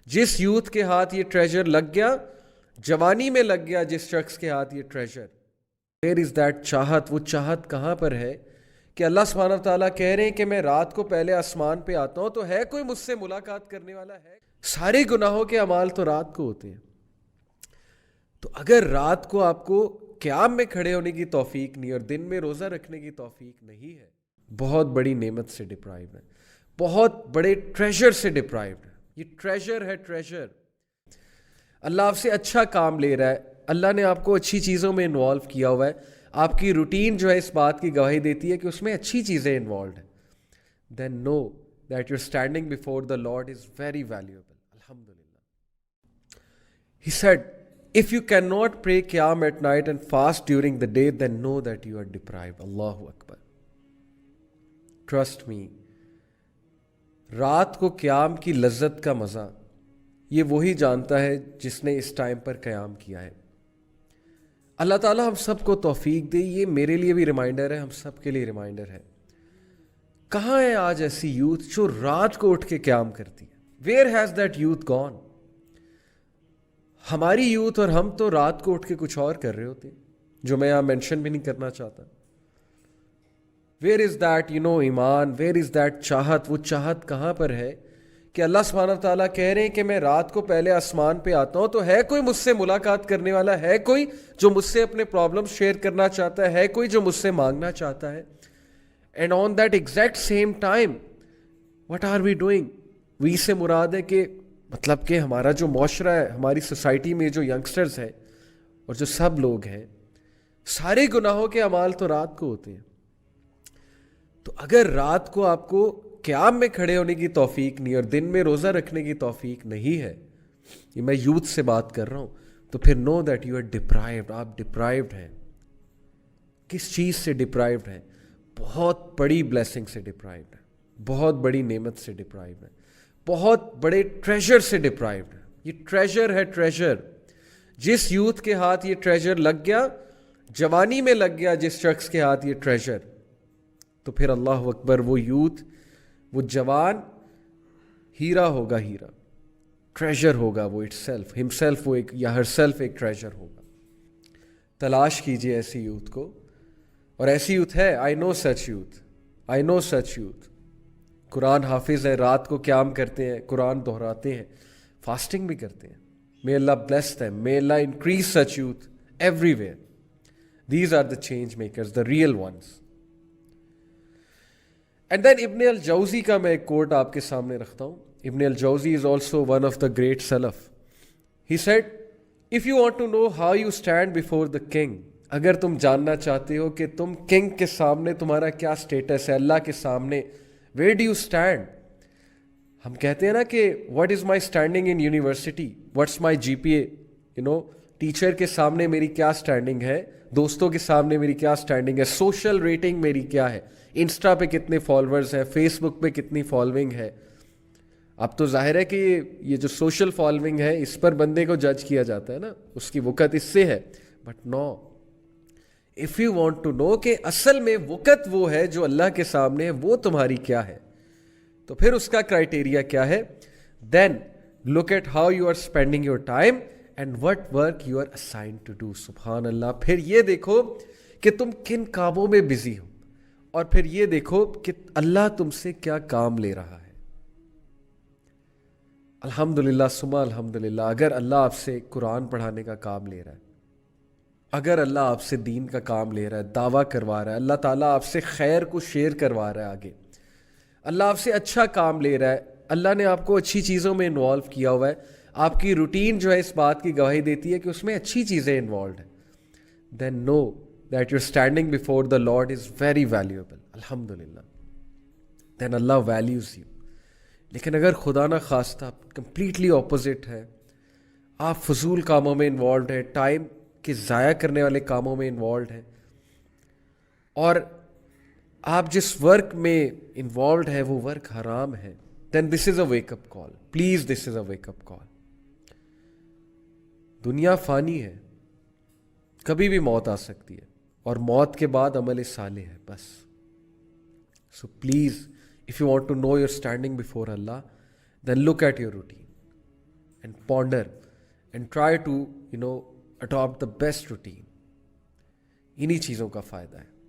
جس یوتھ کے ہاتھ یہ ٹریجر لگ گیا، جوانی میں لگ گیا جس شخص کے ہاتھ یہ ٹریجر، ویئر از دیٹ چاہت، وہ چاہت کہاں پر ہے کہ اللہ سبحانہ وتعالیٰ کہہ رہے ہیں کہ میں رات کو پہلے آسمان پہ آتا ہوں تو ہے کوئی مجھ سے ملاقات کرنے والا ہے؟ سارے گناہوں کے اعمال تو رات کو ہوتے ہیں، تو اگر رات کو آپ کو قیام میں کھڑے ہونے کی توفیق نہیں اور دن میں روزہ رکھنے کی توفیق نہیں ہے، بہت بڑی نعمت سے ڈپرائیو ہے، بہت بڑے ٹریجر سے ڈپرائیو ہے۔ یہ ٹریجر ہے، ٹریجر۔ اللہ آپ سے اچھا کام لے رہا ہے، اللہ نے آپ کو اچھی چیزوں میں انوالو کیا ہوا ہے، آپ کی روٹین جو ہے اس بات کی گواہی دیتی ہے کہ اس میں اچھی چیزیں انوالوڈ ہیں، then know that your standing before the Lord is very valuable. الحمدللہ۔ He said, if you cannot pray Qiyam at night and fast during the day, then know that you are deprived. Allahu Akbar. Trust me. رات کو قیام کی لذت کا مزہ یہ وہی جانتا ہے جس نے اس ٹائم پر قیام کیا ہے۔ اللہ تعالیٰ ہم سب کو توفیق دے، یہ میرے لیے بھی ریمائنڈر ہے، ہم سب کے لیے ریمائنڈر ہے۔ کہاں ہے آج ایسی یوتھ جو رات کو اٹھ کے قیام کرتی ہے؟ Where has that youth gone? ہماری یوتھ اور ہم تو رات کو اٹھ کے کچھ اور کر رہے ہوتے ہیں جو میں یہاں مینشن بھی نہیں کرنا چاہتا۔ ویئر از دیٹ ایمان، ویئر از دیٹ چاہت، وہ چاہت کہاں پر ہے کہ اللہ سبحانہ تعالیٰ کہہ رہے ہیں کہ میں رات کو پہلے آسمان پہ آتا ہوں تو ہے کوئی مجھ سے ملاقات کرنے والا، ہے کوئی جو مجھ سے اپنے پرابلم شیئر کرنا چاہتا ہے کوئی جو مجھ سے مانگنا چاہتا ہے۔ And on that exact same time what are we doing? We سے مراد ہے کہ مطلب کہ ہمارا جو معاشرہ ہے، ہماری سوسائٹی میں جو ینگسٹرز ہیں اور جو سب لوگ ہیں، سارے گناہوں کے اعمال تو رات کو ہوتے ہیں، تو اگر رات کو آپ کو قیام میں کھڑے ہونے کی توفیق نہیں اور دن میں روزہ رکھنے کی توفیق نہیں ہے، یہ میں یوتھ سے بات کر رہا ہوں، تو پھر know that you are deprived. آپ ڈپرائیوڈ ہیں۔ کس چیز سے ڈپرائیوڈ ہیں؟ بہت بڑی بلیسنگ سے ڈپرائیوڈ ہیں، بہت بڑی نعمت سے ڈپرائیوڈ ہیں، بہت بڑے ٹریجر سے ڈپرائیوڈ ہیں۔ یہ ٹریجر ہے، ٹریجر۔ جس یوتھ کے ہاتھ یہ ٹریجر لگ گیا، جوانی میں لگ گیا جس شخص کے ہاتھ یہ ٹریجر، تو پھر اللہ اکبر، وہ یوتھ، وہ جوان ہیرا ہوگا، ہیرا، ٹریجر ہوگا، وہ اٹ سیلف، ہم سیلف، وہ ایک یا ہر سیلف ایک ٹریجر ہوگا۔ تلاش کیجئے ایسی یوتھ کو، اور ایسی یوتھ ہے، آئی نو سچ یوتھ، آئی نو سچ یوتھ۔ قرآن حافظ ہے، رات کو قیام کرتے ہیں، قرآن دہراتے ہیں، فاسٹنگ بھی کرتے ہیں۔ May Allah bless them. May Allah increase such youth everywhere. These are the change makers, the real ones. And then Ibn al-Jawzi کا میں ایک کوٹ آپ کے سامنے رکھتا ہوں۔ Ibn al-Jawzi is also one of the great Salaf. He said, if you want to know how you stand before the king، اگر تم جاننا چاہتے ہو کہ تم کنگ کے سامنے تمہارا کیا سٹیٹس ہے، اللہ کے سامنے، where do you stand؟ ہم کہتے ہیں نا کہ what is my standing in university, what's my G P A, teacher کے سامنے میری کیا اسٹینڈنگ ہے، دوستوں کے سامنے میری کیا اسٹینڈنگ ہے، سوشل ریٹنگ میری کیا ہے، انسٹا پہ کتنے فالوورز ہیں، فیس بک پہ کتنی فالوئنگ ہے۔ اب تو ظاہر ہے کہ یہ جو سوشل فالوئنگ ہے اس پر بندے کو جج کیا جاتا ہے نا، اس کی وقت اس سے ہے، but no, if you want to know کہ اصل میں وقت وہ ہے جو اللہ کے سامنے ہے، وہ تمہاری کیا ہے، تو پھر اس کا کرائٹیریا کیا ہے؟ Then look at how you are spending your time and what work you are assigned to do. سبحان اللہ۔ پھر یہ دیکھو کہ تم کن کاموں میں بزی ہو، اور پھر یہ دیکھو کہ اللہ تم سے کیا کام لے رہا ہے۔ الحمدللہ ثم الحمدللہ، اگر اللہ آپ سے قرآن پڑھانے کا کام لے رہا ہے، اگر اللہ آپ سے دین کا کام لے رہا ہے، دعویٰ کروا رہا ہے، اللہ تعالیٰ آپ سے خیر کو شیئر کروا رہا ہے آگے، اللہ آپ سے اچھا کام لے رہا ہے، اللہ نے آپ کو اچھی چیزوں میں انوالو کیا ہوا ہے، آپ کی روٹین جو ہے اس بات کی گواہی دیتی ہے کہ اس میں اچھی چیزیں انوالوڈ ہیں، then know that your standing before the Lord is very valuable. الحمدللہ، دین اللہ ویلیوز یو۔ لیکن اگر خدا نہ خواستہ کمپلیٹلی اپوزٹ ہے، آپ فضول کاموں میں انوالوڈ ہیں، ٹائم کے ضائع کرنے والے کاموں میں انوالوڈ ہیں، اور آپ جس ورک میں انوالوڈ ہے وہ ورک حرام ہے، then this is a wake up call, please this is a wake up call. دنیا فانی ہے، کبھی بھی موت آ سکتی ہے، اور موت کے بعد عمل صالح ہے بس۔ So please if you want to know your standing before Allah, then look at your routine, and ponder and try to adopt the best routine. انہی چیزوں کا فائدہ ہے.